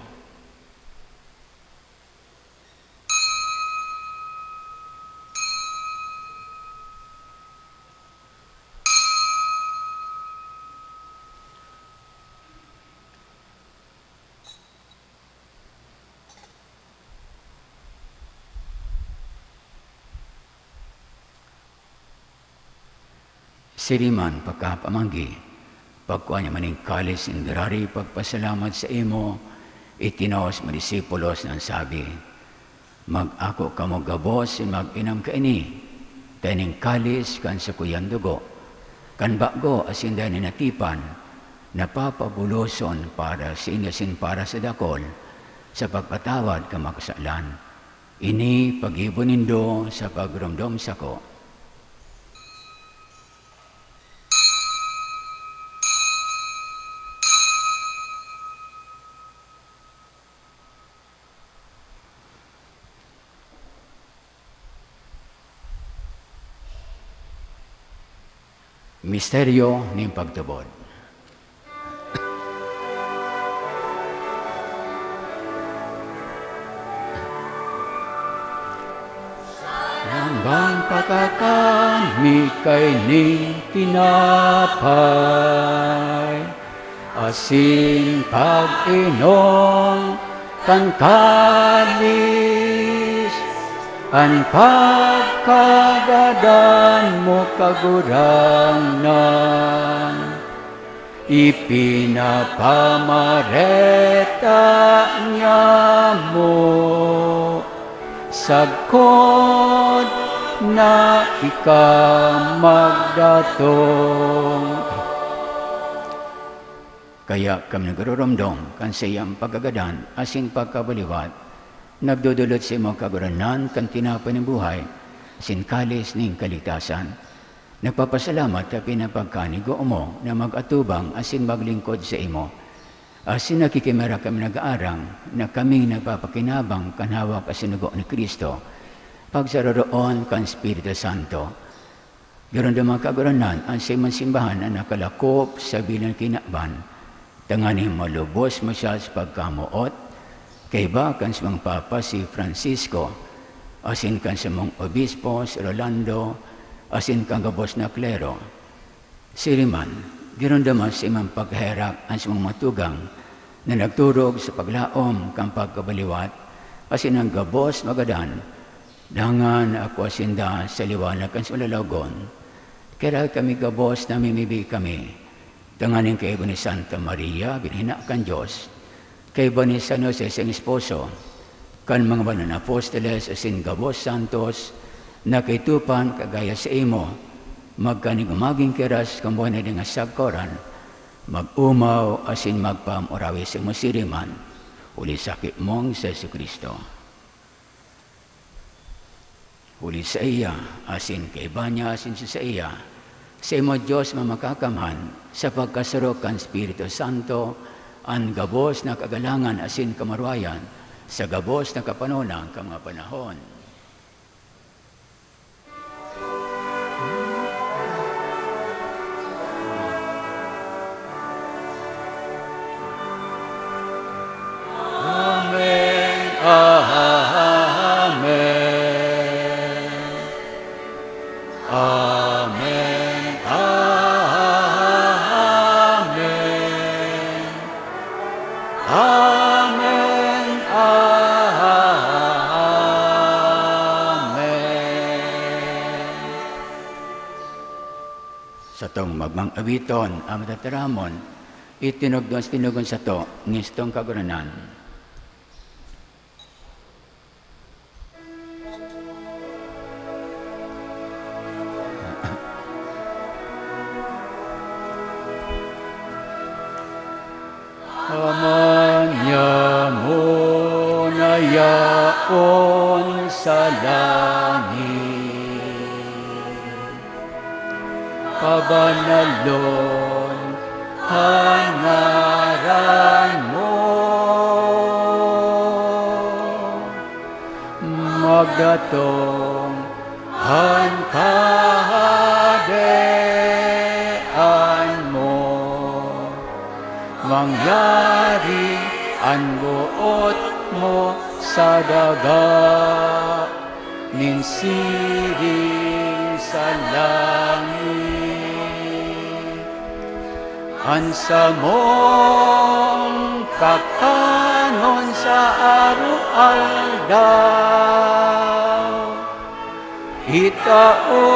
Siriman pagkapamanggi, pagkuha niya maning kalis ng dirari pagpasalamat sa imo, itinaos mo disipulos ng sabi, mag-ako ka mo gabos, mag-inam ka ini, taning kalis kan sa kuyang dugo, kan bago asin dahil natipan, napapabuloson para sa inasin para sa dakol, sa pagpatawad ka makasalan. Ini pag-ibunindo sa pagrumdom sa ko. Misteryo ng pagtubod. Lambang pagkakami kay ni tinapay, asin pag-inom kan kalis, an pagkagadan mo kaguranan, ipinapamareta niya mo, sagkod na ikamagdatong. Kaya kami nagruramdom kan sa iyang pagkagadan, asin pagkabaliwat, nagdudulot sa imong kaguranan kan tinapay ng buhay, sinkalis ning kaligtasan. Nagpapasalamat na pinapagkanigo mo na mag-atubang asin maglingkod sa imo. Asin nakikimera kami nag-aarang na kaming nagpapakinabang kan hawak asin nugo ni Kristo, pagsaroroon kan Espiritu Santo. Garon mga kaguranan ang sa imong simbahan na nakalakop sa bilang kinakban, tanganin malubos mo siya sa pagkamuot, kay ba kan sa mga papa si Francisco, asin kan sa mga obispo si Rolando, asin kan gabos na klero. Siriman, girondaman sa imang pagherak ang sa mga matugang na nagturog sa paglaom kan pagkabaliwat, asin ang gabos magadan, dangan ako asinda sa liwanag kan sa lalagon, Kaya kami gabos na mimibi kami. Tanganin kay Iba ni Santa Maria, binhina kan Diyos. Kay Iba ni San Jose, siyang esposo. Kan mga banang apostoles, asin gabos santos, na kaitupan kagaya sa imo. Magkanig umaging kiras, kambuhan na din nga sagkoran, mag-umaw, asin magpamurawi sa musiriman, uli sakit mong sa Yesu Kristo. Uli sa iya, asin kay Banya, asin sa iya, sa imo Diyos mamakakamhan, sa pagkasarok kan Espiritu Santo, ang gabos na kagalangan, asin kamarwayan, sa gabos na kapanunang ka mga panahon. Amen. Amen. Amen. Amen. Amen. Amen. Sa tong magmang awiton, ang matataramon, tinugon sa to, ngistong kaguranan. Amanya mo na yaon sa langit, kabanalon hangaran mo, magdatong hankahadean mo, mangyari ang buot mo sa daga, ning siring sa langit. Ansa mong kakanon sa araw-aldaw, itao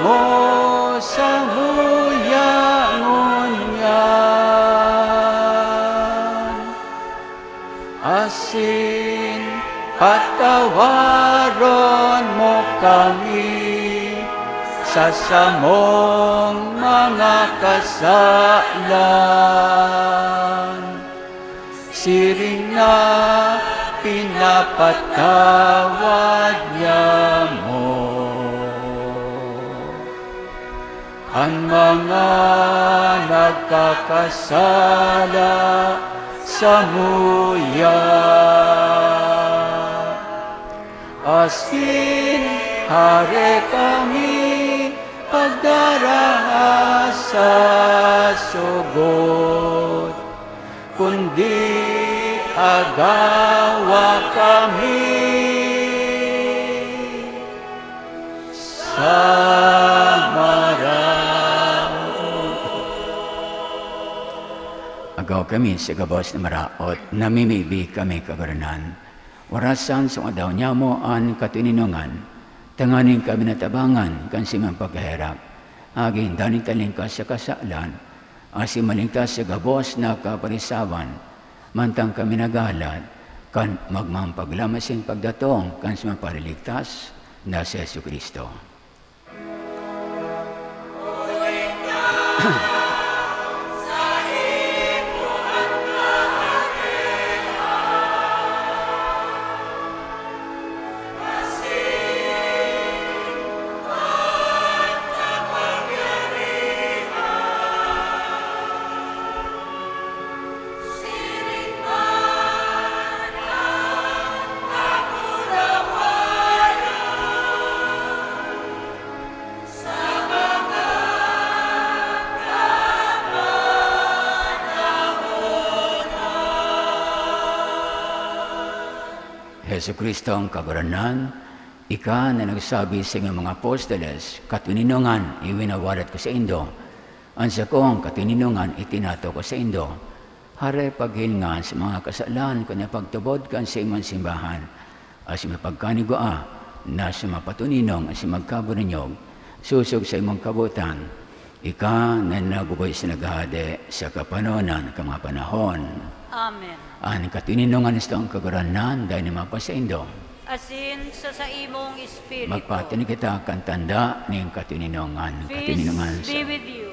mo sa huyangon, asin patawaron mo kami sa samong mga kasalan, siring na pinapatawad niya mo ang mga nagkakasala sa muya, asin hare kami pagdaraan sa sugot, kundi agawa kami sa agaw kami sa gabos na maraot, namimibi kami kagaranan. Warasan sa daw niya mo ang katininungan, tanganin kami natabangan kan simang pagkahirap. Aging daning talingkas sa kasalan, asi malingkas sa gabos na kaparisawan, mantang kami nagalad, kan magmampaglamasing pagdatong kan simang pariligtas na si Yesu Kristo. Yesu Kristo ang kaguranan, ika na nagsabi sa mga apostoles, katininungan iwinawalat ko sa indo, ang sa kong katininungan itinato ko sa indo, hare paghilingan sa mga kasalan ko na pagtubod kan sa imong simbahan, as mapagkanigua na sa mapatuninong as magkabuninyog, susog sa imong kabutan, ika na naguboy sa naghade sa kapanonan ka mga panahon. Amen. Ang katininungan sa ang kaguranan dahil ni mapasaindo. Asin sa imong espiritu. Magpatinig kita kan tanda ng katininungan. Peace be with you.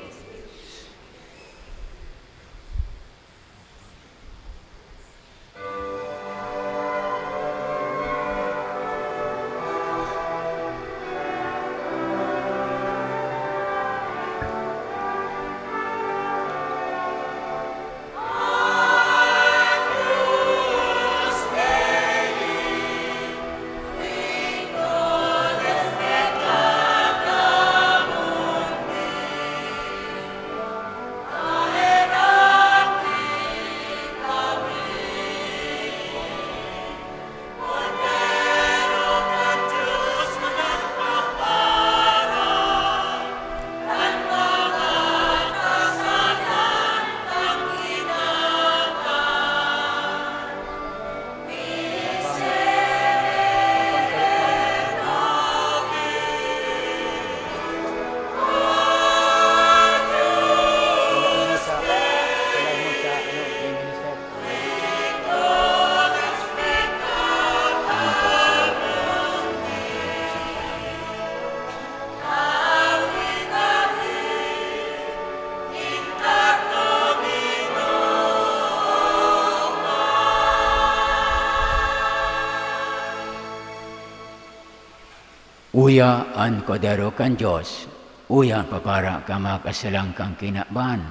Uya ang kodero kan Diyos, uya papara ka makasalang kang kinaban.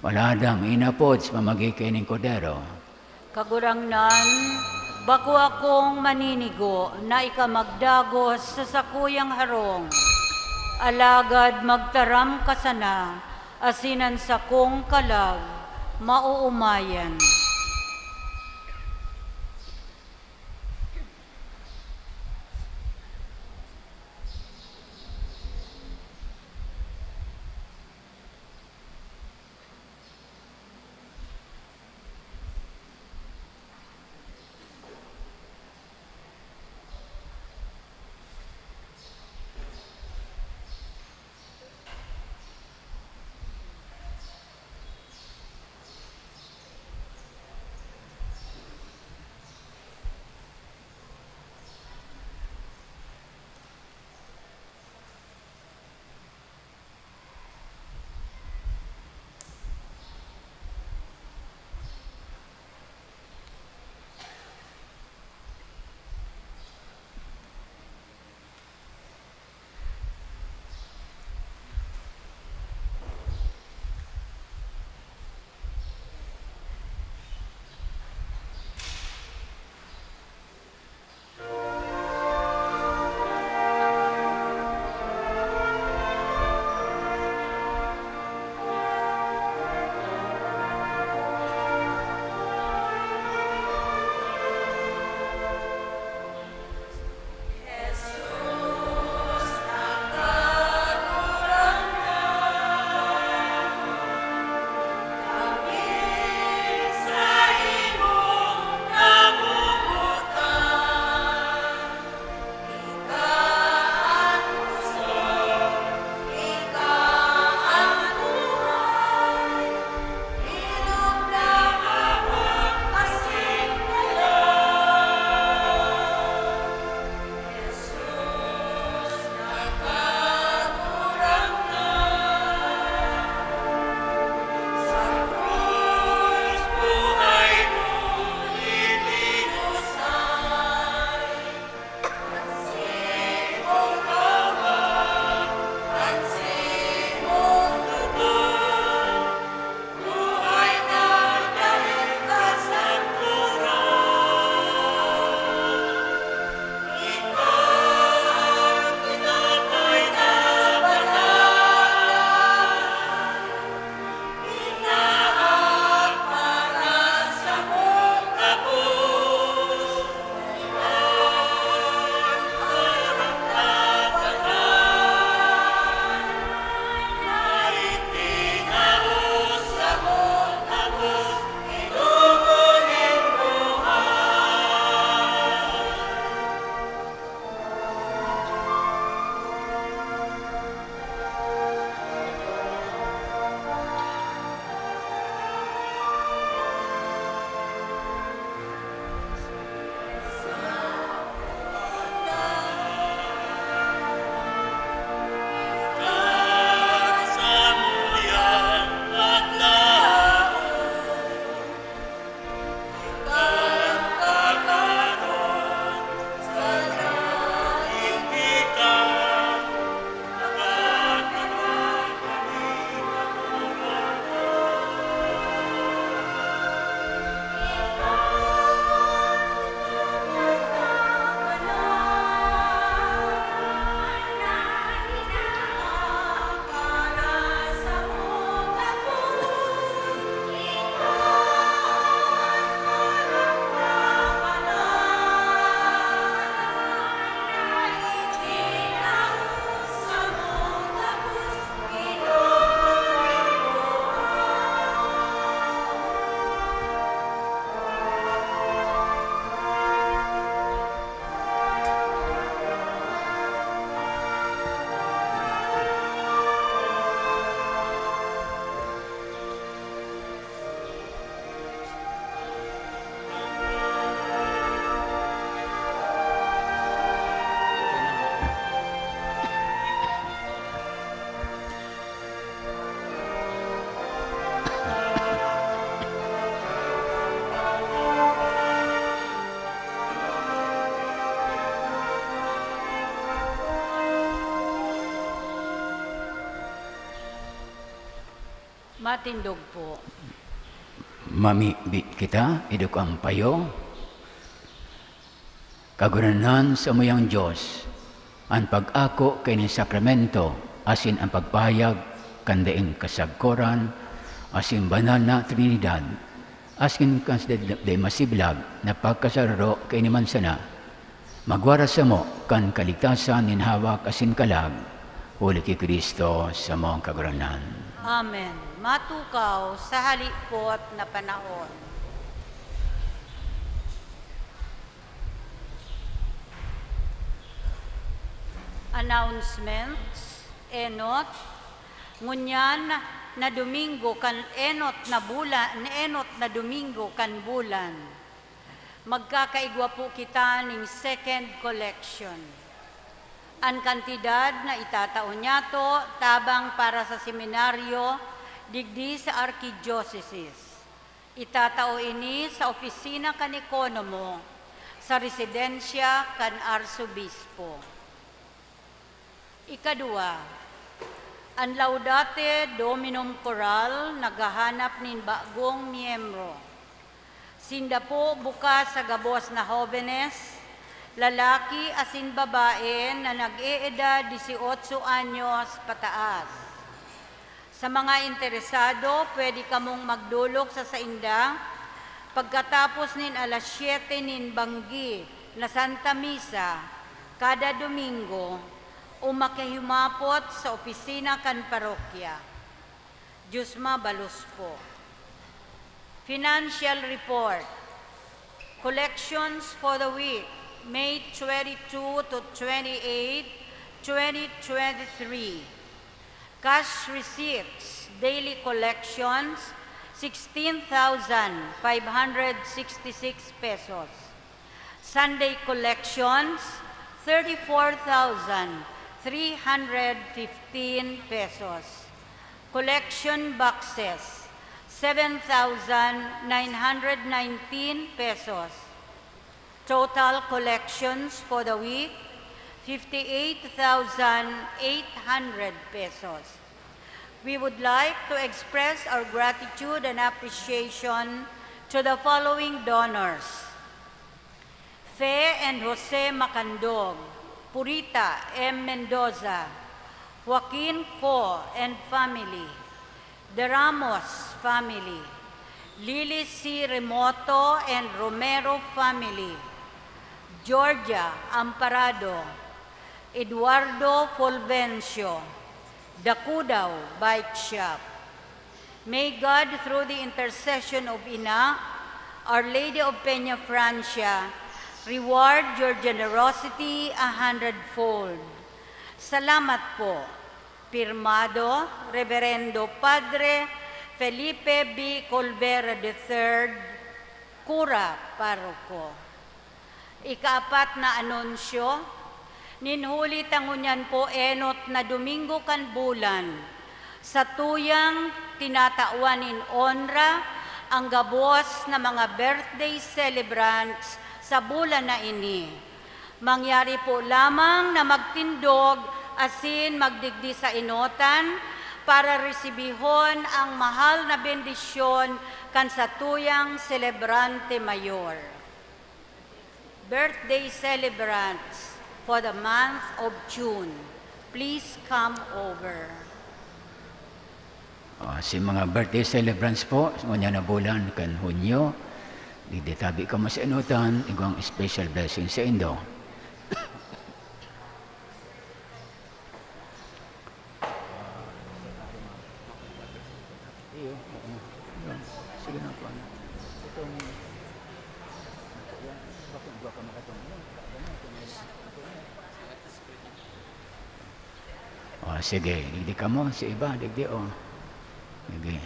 Waladang inapod sa mamagikay ng kodero. Kagurangnan, bako akong maninigo na ikamagdagos sa sakuyang harong. Alagad magtaram ka sana, asinan sa kong kalag, mauumayan. Matindog po. Mamibit kita, iduk ang payo. Kaguranan sa muyang Diyos, ang pag-ako kay ni sakramento, asin ang pagpahayag, kandaing kasagkoran, asin banal na Trinidad, asin kanday masiblag na pagkasararo kay ni Mansana, magwara sa mo, kan kaligtasan ninhawak asin kalag, huli ki Kristo sa mong kaguranan. Amen. Matukaw sa halipot na panahon. Announcements, enot, ngunyan na Domingo kan enot na Domingo kan bulan. Magkakaigwa po kita ning second collection. Ang kantidad na itataon niyato tabang para sa seminaryo digdi sa Archdiocese. Itatao ini sa opisina kan ekonomo sa residensya kan Arsobispo. Ikadua, ang Laudate Dominum Choral nagahanap nin bagong miyembro. Sinda po bukas sa gabos na jóvenes, lalaki asin babae na nag-eedad 18 anyos pataas. Sa mga interesado, pwede kamong magdulok sa sainda pagkatapos nin alas 7 nin banggi na Santa Misa kada Domingo o makihumapot sa opisina kan parokya. Diyos mabalus po. Financial report. Collections for the week, May 22 to 28, 2023. Cash receipts, daily collections, 16,566 pesos. Sunday collections, 34,315 pesos. Collection boxes, 7,919 pesos. Total collections for the week, 58,800 pesos. We would like to express our gratitude and appreciation to the following donors: Fe and Jose Macandog, Purita M. Mendoza, Joaquin Co. and family, De Ramos family, Lily C. Remoto and Romero family, Georgia Amparado, Eduardo Fulvencio, Dakudao Bike Shop. May God, through the intercession of Ina, Our Lady of Peña Francia, reward your generosity 100-fold. Salamat po. Pirmado, Reverendo Padre Felipe B. Colbera III, Cura Paroko. Ikaapat na anunsyo, ninhuli tangunyan po enot na Domingo kan bulan, sa tuyang tinatauanin onra ang gabos na mga birthday celebrants sa bulan na ini. Mangyari po lamang na magtindog asin magdigdi sa inotan para resibihon ang mahal na bendisyon kan sa tuyang celebrante mayor. Birthday celebrants for the month of June, please come over. Si mga birthday celebrants po, ngunya na bulan kan Hunyo, didetabi ka mo sa inutan, igwang special blessing sa Indo. Sige, digdi ka mo, si iba, digdi o. Sige.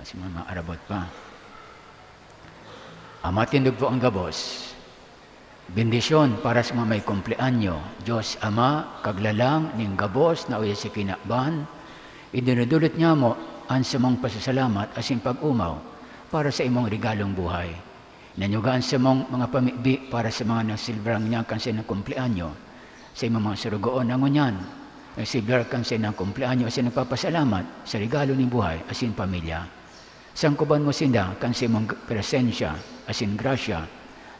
Si mga arabot pa. Matindog po ang gabos. Bendisyon para sa mga may kumpleanyo. Diyos Ama, kaglalang ning gabos na uya si kinakban, idinudulot niya mo ang samang pasasalamat asin pag-umaw para sa imong regalong buhay. Nanyugaan sa mong mga pamibi para sa mga nasilbrang niya kan sa kumpleanyo, sa imong mga surugoon na ngunyan, Nagsilbar kan sa inang kumpleanyo asin nagpapasalamat sa regalo ng buhay asin pamilya. Sangkuban mo sinda kan sa imong presensya asin grasya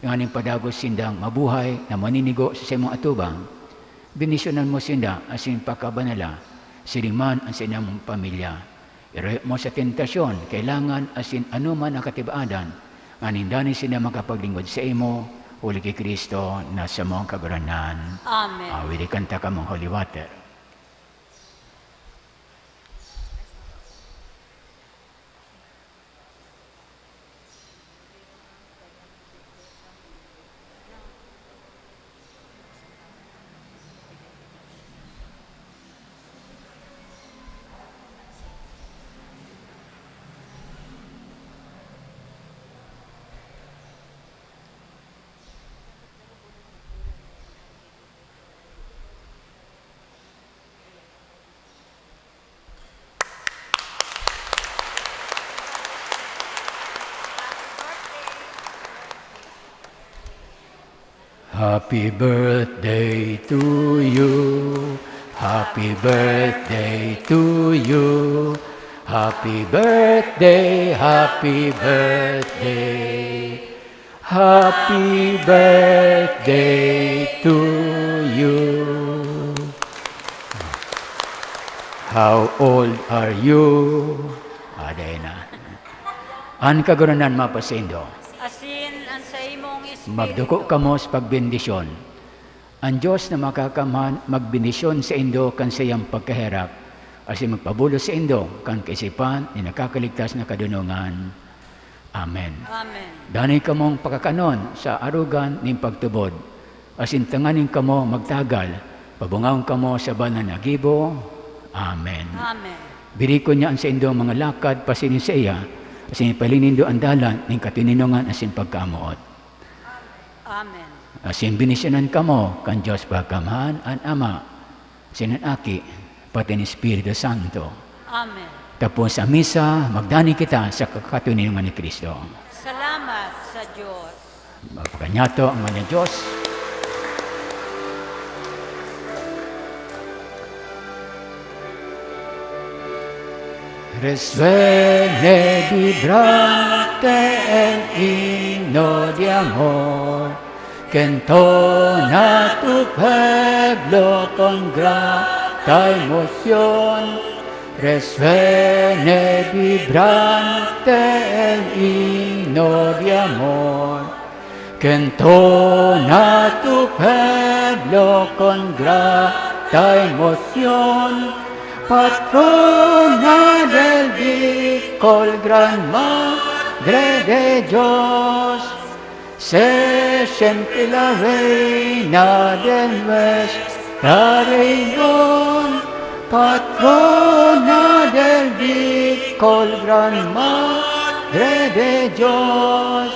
yung aning padagos sindang mabuhay na maninigo sa imong atubang. Binisyonan mo sinda asin pakabanala siriman ang sa inang pamilya. Irayo mo sa tentasyon kailangan asin anuman ang katibaadan aning dani sinda makapaglingkod sa imo uli kay Kristo na sa mong kaguranan. Amen. Wili kanta ka mong holy water. Happy birthday to you. Happy birthday to you. Happy birthday, happy birthday. Happy birthday to you. How old are you? Aday na. An kaguranan mapasindo. Asin ang sa imong espiritu. Magduko kamo sa pagbendisyon. Ang Diyos na makakaman magbendisyon sa indo kan sayang pagkahirap, asin magpabulo sa indo kan kaisipan ni nakakaligtas na kadunungan. Amen. Amen. Danay kamong pakakanon sa arugan ning pagtubod, asin tanganin kamo magtagal, pabungaon kamo sa banal na gibo. Amen. Amen. Biriko niya ang sa indo mga lakad pasinin sa iya, asin ipalinindo ang dalan ning katininungan asin pagkaamuot. Amen. Asin binisyonan kamo kan Diyos pagkamahan an Ama, sinan Aki, pati ni Espiritu Santo. Amen. Tapos sa misa, magdani kita sa kakatunungan ni Kristo. Salamat sa Diyos. Magpakanyato ang mga Diyos. Resuene vibrante el himno de amor que entona tu pueblo con grata emoción. Resuene vibrante el himno de amor que entona tu pueblo con grata emoción. Patrona del Bicol, gran madre de Dios, se siente la reina de nuestra región. Patrona del Bicol, gran madre de Dios,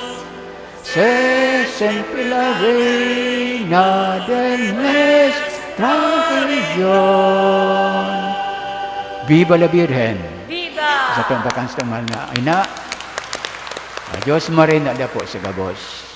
se siente la reina de nuestra región. Viva la Virgen! Viva! Sa pagkakansang mahal na ina, Diyos Marina na po sa gabos.